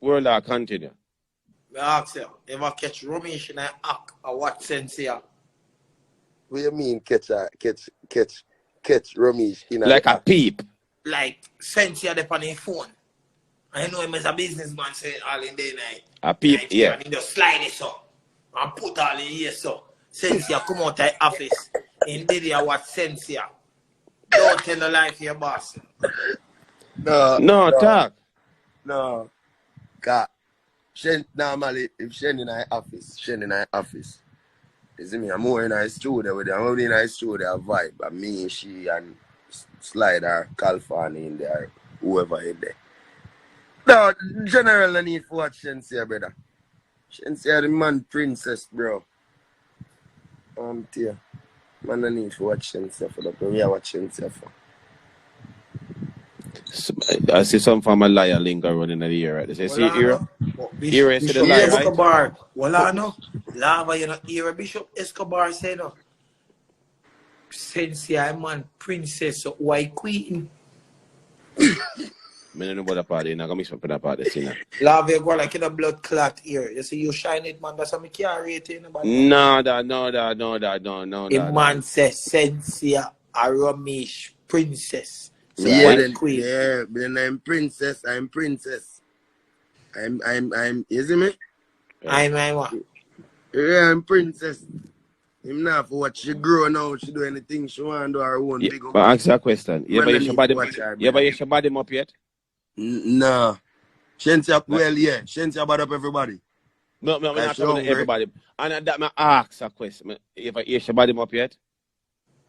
World continue. I ask you, ever catch Ramesh in an act or what sense here? What do you mean catch Ramesh in Like a peep. Like sense here on his phone. I know him as a businessman saying all in day night. A peep, yeah. And he just slide it up and put all in here so. Sense here come out of the office. In did you what sense here? Don't tell the lie to your boss. No, talk. No. Cause normally if Shen in our office. You see me, I'm more in our studio with them. I'm in our studio vibe. But me, she and Slider, California in there, whoever in there. No, general I need to watch Shensia, brother. Shensia the man princess, bro. Dear. Man, I need to watch Shensia for that. We are watching Shensia for. I see some from a liar linger running in the ear, right? They say, see, ear? Ear, see the liar, right? Escobar. Well, I know. Lava, you know, ear Bishop Escobar say no. Sensia, man, princess, white queen. I don't know about that party. I'm not going to mix up with that party. See, Lava, you go like in a blood clot ear. You see, you shine it, man. That's how me can't rate it. No. The man says Sensia, a Ramesh princess. So Yeah, queen. Yeah, then I'm princess. I'm, you see me? I'm what? Yeah, I'm princess. Him not for what she grow now, she do anything she want to do her own big up. But ask you a question. You ever use your body up yet? No. Shensia, well, yeah. Shensia bad up everybody. No, I'm not talking to everybody. And that I ask a question. You ever use your body up yet?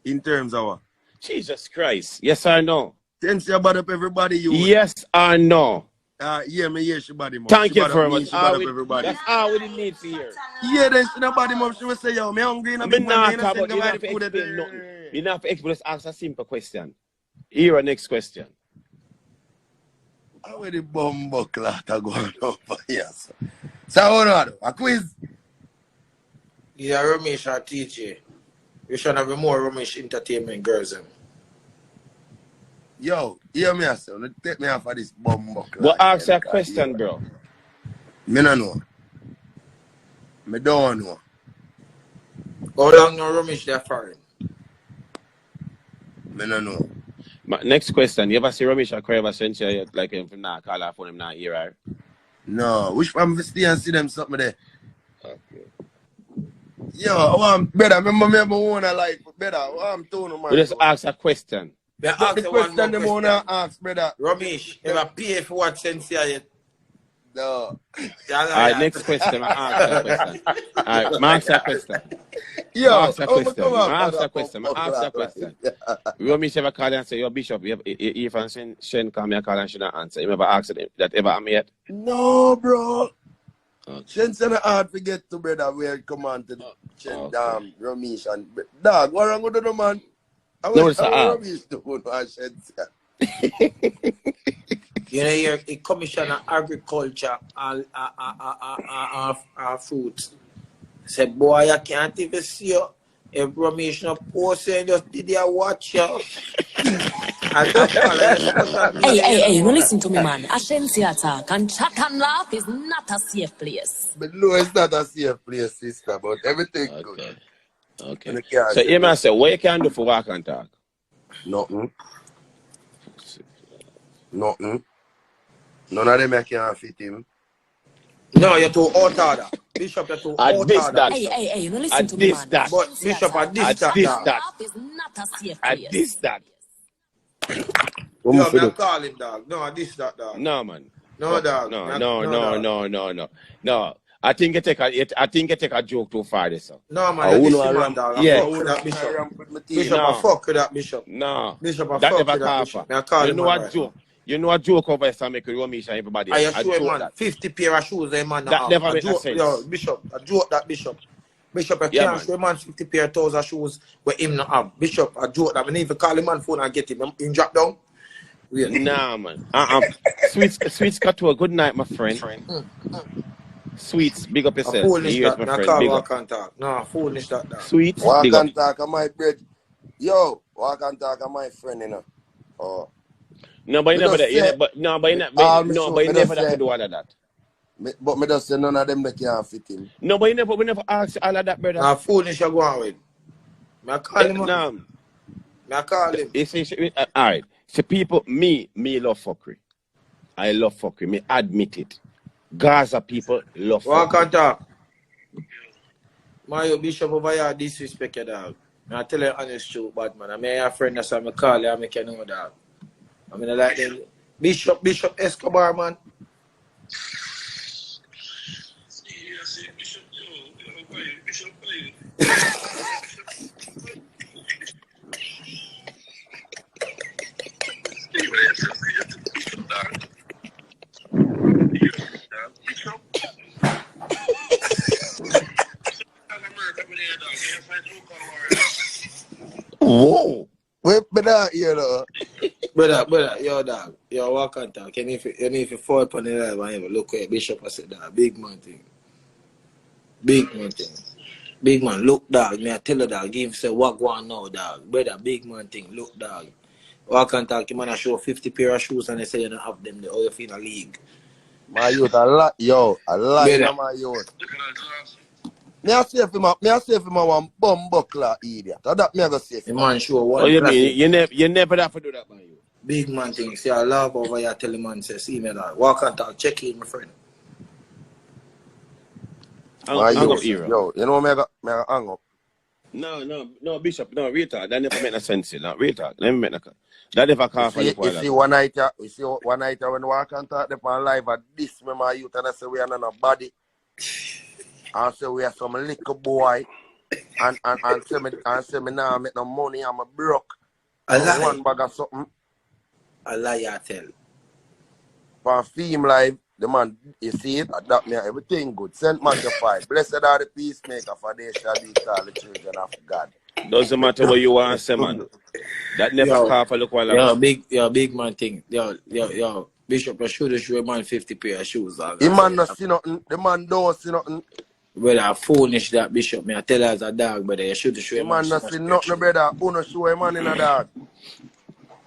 In terms of what? Jesus Christ. Yes or no? Shensia bad up everybody, you. Yes or no? Yeah, me yes, she body up. Thank you very much. Everybody. That's all we need to hear. Yeah, then she body up. She will say, yo, me hungry in a big man. You don't have to explain nothing. You don't have to explain. Just ask a simple question. Here, next question. How are the bomb buckler going over here? So, hold on. A quiz. Yeah, Ramesh or TJ. You should have more Ramesh entertainment girls. Yo, hear me, son. Take me off of this bomb buckler. Well, ask a question, bro. Me no know. Me don't know. How long no Ramesh there for it? Me no know. Next question. You ever see Ramesh or Crave sent you like him from now? Call her phone him now here, right? No. Which one stay and see them something there? Okay. Yo, I want better. Remember me own a life better. I'm telling you, man. We just ask a question. The question them wanna ask, brother. Ramesh, ever pay for what sense yet? No. Alright, next question. I ask that question. Alright, ask that question. Yo, ask that question. Ramesh ever call and say, yo, Bishop, if I Shen call me a call and she don't answer. You ever asked that ever happened yet? No, bro. Okay. Shen send it hard to get to brother where come on to Shen damn Ramesh and Dawg. What wrong with the man? No, it's a You know, you're a commissioner agriculture and fruits. Say, boy, I can't even see you. If Ramesh no post and just did you watch you. Hey, no listen to me, man. Ashensia attack and chat and laugh is not a safe place. But no, it's not a safe place, sister, but everything good. Okay. So, you must say, what you can do for walk and talk? Nothing. None of them I can't fit him. No, you're too out order. Bishop, you're too out order. Hey, no listen to me, man. But Bishop, at this that. Is not a safe place. At this that. No, I'm calling Dawg. No, this that dog. No, man. No, Dawg. No. I think you take a joke too far, this. No, man. This man, Dawg. Yeah. Fuck with that Bishop. Bishop, I fuck with that Bishop. No. Bishop, I that fuck never with that happen. Bishop. You know what joke? You know a joke over there make you Ramesh and everybody. I assure man, that. 50 pair of shoes, man. That never make sense. Yo, Bishop, I joke that Bishop. Bishop, I can't show man 50 pair of thousand shoes where him not have. Bishop, I joke that. I need to call him man phone and get him. Him drop down. Yeah. Nah, man. Sweets got to a good night, my friend. Sweets, big up yourself. Foolish that. My No, friend. call walk and talk. No, foolish that. Sweets, walk big and up. talk on my bread. Yo, walk and talk on my friend, you know. Oh. No, but you never that. But you never that to do all of that. But me just say none of them that can't fit him. No, but we never ask all of that, brother. Now, foolish you go on with. I call him. No. I call him. You see, all right. So people, me love fuckery. I love fuckery. Me admit it. Gaza people love fuckery. Walk on talk. Mario Bishop over here disrespect your dog. I tell you honest truth, bad man. I mean, your friend that's on me call you, I make you know dog. I mean, I like them. Bishop Escobar, man. Whoa. Wait, brother, here though. Brother, yo dog. Yo, walk on talk. You need to fall upon the live and even look at Bishop I said that. Big man thing. Big man thing. Big man, look dog. Me I tell you dog. Give say what go on now, dog. Brother, big man thing. Look dog. Walk on talk. You man I show 50 pair of shoes and they say you don't have them. They all you feel in a league. My youth, a lot, my youth. Me I say if him a one bum buckler idiot. That me I go say. The man show one. Oh, you mean you never have to do that, man. Big man thing. See I love over here tell the man say see me dog. Walk on talk. Check in my friend. My youth, yo, you know me I got hang up. No, Bishop, no, retard. That never make no sense, no, retard. Never make no. That never can't find You see one night when we walk and talk on live at this me my youth and I say we are not a body. And say we are some little boy and say me now make no money, I'm a broke. A lie. One bag of something. A lie I tell. For film live, the man, you see it, adapt me everything good. Saint Magnify. Blessed are the peacemaker, for they shall be called the children of God. Doesn't matter what you want to say, man. That never can't look while big man thing. Yo, Bishop, I should show a man 50 pair of shoes. The man not see nothing. The man don't see nothing. Well, I foolish that Bishop. Me I tell her as a dog, but you should show a man. The man not see nothing, brother. Who not show a man in a dog?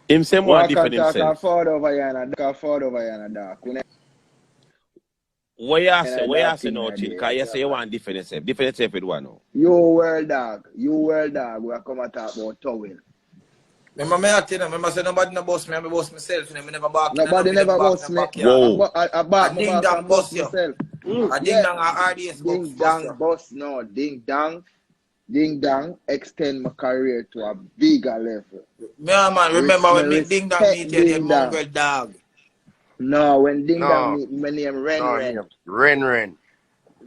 Him same one different himself. Afford over here and a dark. What you say no chill? Because you say you want different yourself. Different yourself with one now. You world dog. We are come and talk about towel. Remember me I tell you, remember say nobody no boss me, I boss myself, and I never back. Nobody never boss me. Whoa. I back ding dong boss you. myself. I ding dong a RDS Ding dong boss no. Ding dong extend my career to a bigger level. Yeah man, remember when Big Ding Dong meet you, the mongrel dog. No, when Ding dong meet my name Ren.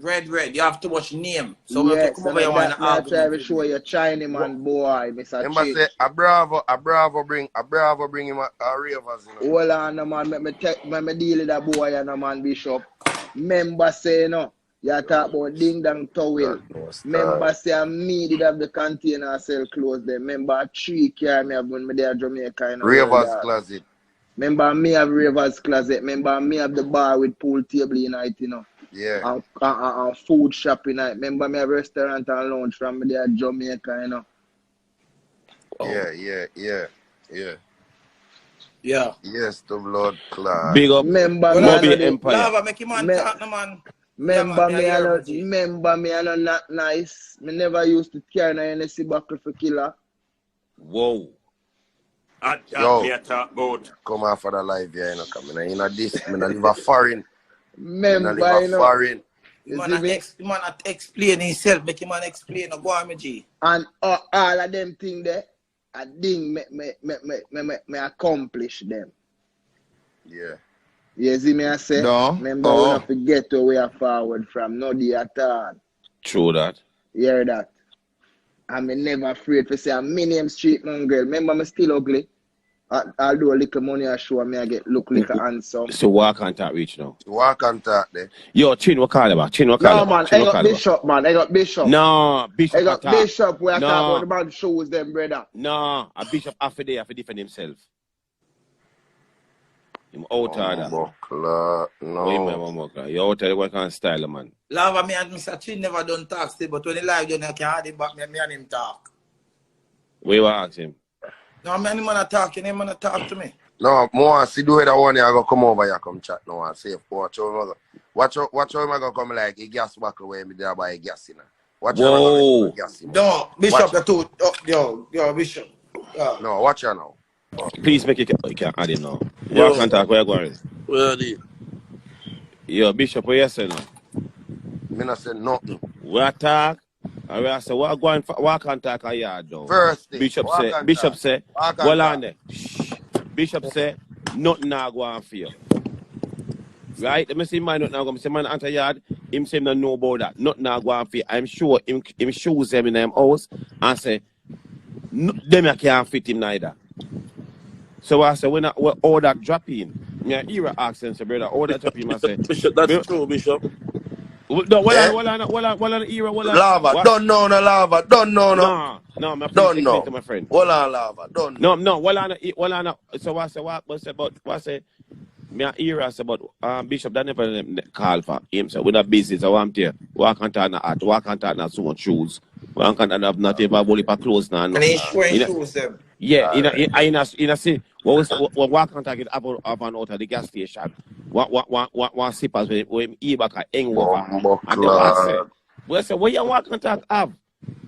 Red, you have too much name. So yes, come over here and I try to show you China man boy, Mr. Remember say a Bravo bring him a ravers, you know. Hold on, no, man, me deal with that boy and man Bishop. Remember say no, you talk about Ding Dong towel. Remember say me did have the container sell clothes there. Remember 3 car me have when me there Jamaica. Ravers closet. Remember me have Ravers closet. Remember me have the bar with pool table in it, you know. Yeah. And food shop in it. Remember me have restaurant and lounge from me there Jamaica, you know. Oh. Yeah. Yeah. Yes, the Lord class. Big up. Remember Moby Empire. Lava make him man talk no man. Remember me I know not nice. Me never used to carry an NSC buckle for killer. Whoa. Yo, come out for the live here, you know, coming in this, me not live a foreign. Remember, you know. Foreign. The man explain himself, make him man explain no go on me G. And all of them things there, I think me accomplish them. Yeah. You see me I say? No. Remember we have to get where we are forward from, no day at all. True that. You hear that? I'm never afraid to say I'm my name street man girl. Remember me still ugly. I'll do a little money I show me I get look little handsome. So walk and talk reach now. Walk and talk there. Yo, Chin, what call about? No man, I got Bishop man. I got Bishop. No, Bishop. I got Bishop where I talk about the shows them brother. No, a Bishop after day have to defend himself. Him out of that. No. You out there work on style, man. Lava me and Mr. Chin never done talk still, but when he live done I can't have him back me and him talk. Where you ask him? No, man, him man talking, him man talk to me. No, more see do it that one. I go come over here, come chat now and say, watch how I go come like a gas buckle where me there buy a gas in. Watch how I go gas in. No, Bishop, the two. Yo, Bishop. No, watch out now. Please make it. You can add it now. Yo. Walk and talk. Where you going? Where are they? Yo, Bishop, what you say now? Me not say nothing. We talk. And we say, what going for? Walk and talk a yard down. First thing, Bishop walk say, and Bishop talk. say, Walk and well talk. on there. Shh. Bishop say, nothing now go on for you. Right? Let me see man nothing now go. I say man enter yard. Him say no know about that. Nothing now go on for you. I'm sure him shoes them in them house and say, no, them I can't fit him neither. So I say when all that drop in, me a era accent say brother, all that drop in I say. Bishop, that's true, Bishop. No, well on era, Lava, don't know no lava, don't know no. No, my friend, Don't know. to my friend. Hold on, lava, don't know. No, well on. So I say what say? Me a era say about Bishop that never call for him. So with a business, I want here. Walk and talk na hat, walk and talk na so much shoes. Walk and talk not even body for clothes now. And he's wearing shoes them. Yeah, in a see what walk and talk it up and out of the gas station. What sippers with him e back a hang over. And the boss say, well say what you walk and talk have?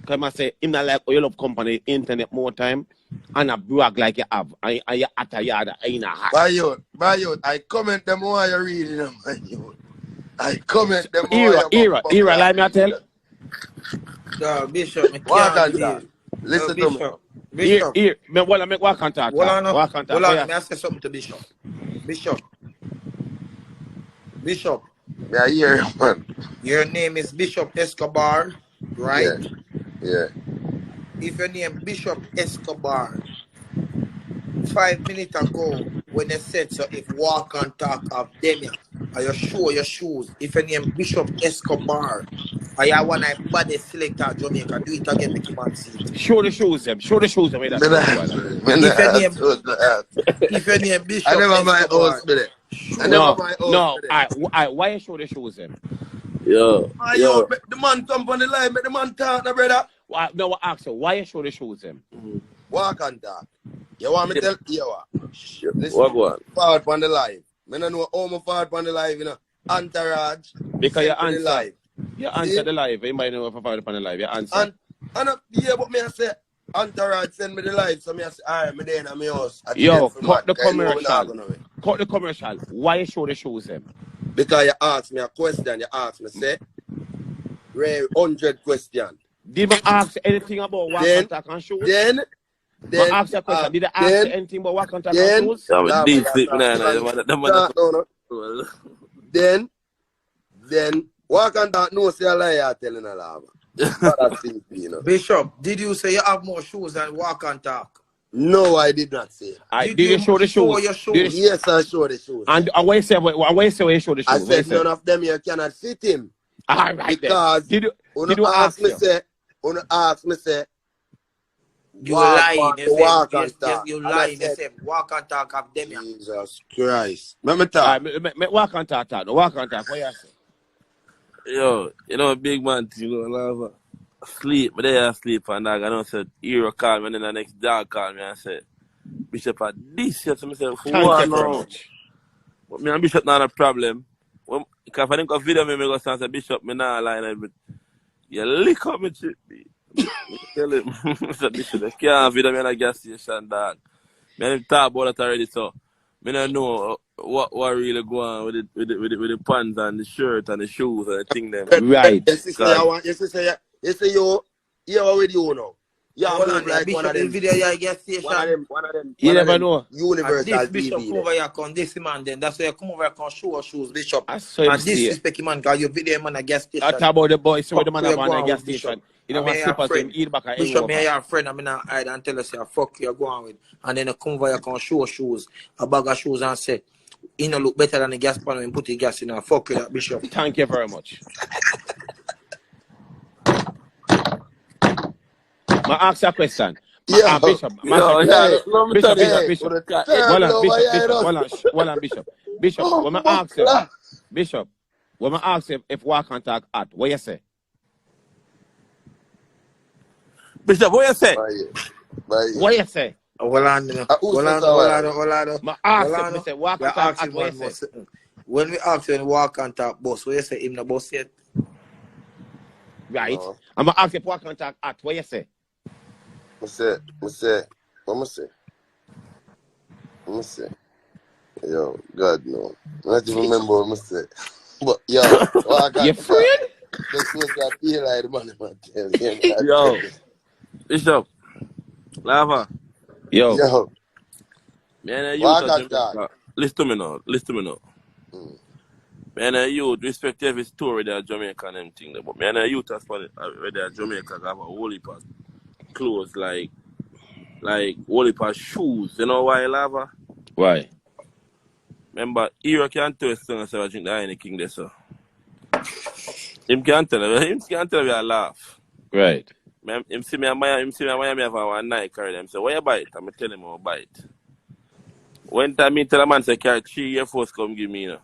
Come I say him not like oil of company internet more time and a brag like you have and you at a yard in a hat. By you, I comment them while you're reading them, by you. I comment them Era, like me I tell. No, Bishop, me Walk can't and talk. believe. Listen No, to me. Bishop. Here, me well make walk and talk. Walk and talk. Hold on, may I say something to Bishop? Bishop, Me I hear you, man. your name is Bishop Escobar, right? Yeah. If your name Bishop Escobar, 5 minutes ago when they said so, if walk and talk of them, are you sure your shoes? If your name Bishop Escobar, I have one I body selector Jamaica, do it again, make him man see it. Show the shoes them. Show the shoes them. If your name Bishop I never Escobar, my house with it. Why you show the shoes them? Yo. The man come on the line, make the man talk, brother. No, I ask you, why you show the shoes them? Walk and talk. You want me to tell you what? Listen, What one? forward on the live. I don't know how much forward on the live, you know. Entourage. Because you answer. Live. You answer the live. You might know if I forward on the live. You answer. And but me I say, Entourage send me the live, so me I say, alright, me there in my house. Yo, cut the commercial. Cut the commercial. Why you show the shoes them? Because you ask me a question, you ask me, say, 100 question. Did I ask anything about walk and talk and shoes? Then I ask you a question. Did I ask you anything about walk and talk and shoes? Then walk and talk, no say a lie, you're telling a lava. Bishop, did you say you have more shoes than walk and talk? No, I did not say. Did you show the shoes? Your shoes? Yes, I show the shoes. And why say you show the shoes? I said none of them you cannot fit him. All right, because did you ask me say you lying. Walk and talk. Yes, you lying. They say walk and talk of them. Jesus Christ. Let me talk. Walk and talk. Walk and talk. What you say? Yo, you know, big man, you know, lava. Sleep, but they are sleep and dog. I don't say hero call me and then the next dog call me and say, Bishop at this year, so I say, Thank you very much. But me and Bishop not a problem. Because if I think of video, me go say, Bishop, me not line but you lick up me shit. Tell him, Bishop, I can't video me in a gas station, dog. Me and him talk about that already, so me don't know what really go on with the pants and the shirt and the shoes and the thing them. Right. You say you with you now. Yeah, hold on, like Bishop, one of them. Video you get station. One of them. You never know. Universal this Bishop TV. come over here con this man then. That's why you come over here con show shoes, Bishop. I saw him And this see is Specky man cause you video man at gas station. I talk about the boy, so the man Fuck, at you a gas Bishop. station. You know what slippers him eat back at Bishop, me and your friend, I'm not hide and tell us fuck you go on with. And then you come over here con show shoes, a bag of shoes and say, you know look better than the gas pan and put the gas in and fuck you that Bishop. Thank you very much. I ask you a question. Yeah. Bishop. Bishop, when I ask you if walk and talk at, what you say? Bishop, what you say? Bye. What you say? Hold on, Who says so? hold on. I ask him, I say, walk We and talk ask at him what one you more. say. When we ask him walk and talk boss, what you say him the boss yet? Right? No. I'm going to ask him walk and talk at what you say. I say, what I say? Yo, God no. I don't even remember what I say. But yo, walk You and talk. afraid? Just was that feel like the man tell you. Yo, Bishop, Lava, Yo. Yo, man, you walk to and talk. Jamaica. Listen to me now. Mm. Man, you respect every story that Jamaica and them thing there. But man, you to spend where they Jamaica have a whole heap of clothes like whole heap of shoes. You know why, Lava? Why? Remember, Hero can't tell us and say I drink the Heineken there, so. Him can't tell you I laugh. Right. Him see me in Miami have one night carry them. Say, where you buy it? I'm tell him I'll buy it. One time me tell a man say carry 3 Air Force come give me, you know.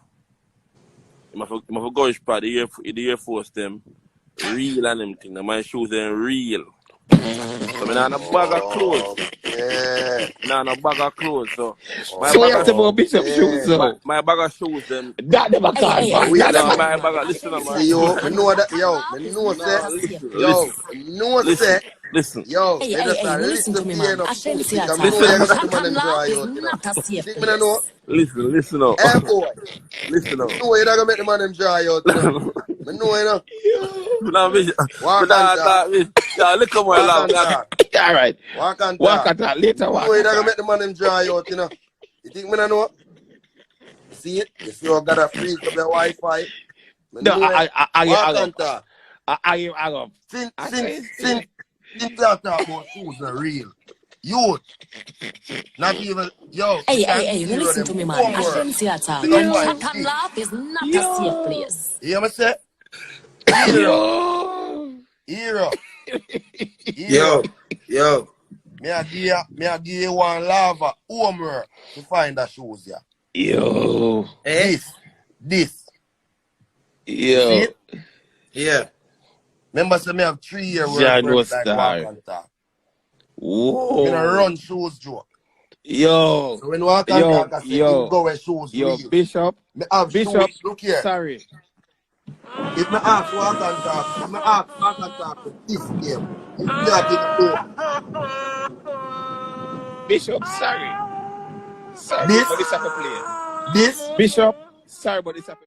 Him have a go pad, the Air Force them real and them thing. My shoes them real. So me not a bag of clothes. Oh, yeah. Nah, no bag of clothes. So my So you bag have to of about Bishop shoes, Yeah. so. my bag of shoes them. That never call Hey, back. Wait That now. never. My bag of I listen to shouldn't my say See yo, that. me And know that chatting yo, laugh me is know not say a safe yo, place. me know listen, say listen. yo, Hey, they hey, just hey, a no listen to little me, pain man. of I food shouldn't say because that. me know Listen, you And got listen, the man chat them and dry laugh is out, you know. not a safe Think me no know? place. listen up. Hey boy, Listen me up. know you not gonna make the man them dry out, you know. Me know you know. Now, vision. Walk and Nah, talk. yeah, look at my Walk love. and talk. All right. Walk and Walk talk. at that. Me Later know walk you at not gonna that. make the man them dry out, you know. You think me no know? You see it? You see how God a freeze up the Wi-Fi? Me No, know it. I get Walk hung and up. talk. I get hung up. Since I since say since since that talk about shoes are real. Youth, not even yo, Hey, the hey, hey, no hero listen them to me, man. I homework. shouldn't say that. They gonna And find chat yo, and shit. laugh is not a safe yo, place. You hear me say? Hero, yo, hero, Yo, hero. yo. Me a give you one lava homework to find the shoes yeah. yo, Eh? This. You see yo. it? Yeah. Remember say me have 3 year work Jano like walk Star. and talk. Me no Whoa. run shoes joke. Yo, So when walk and yo, talk I say him yo, go where shoes yo, real. Bishop, Me have shoes, Bishop, look here. sorry. If me ask walk and talk, if me ask walk and talk for this game, him can't even know. Bishop, sorry. Sorry, This, but this have to play. this, Bishop, sorry, but this have to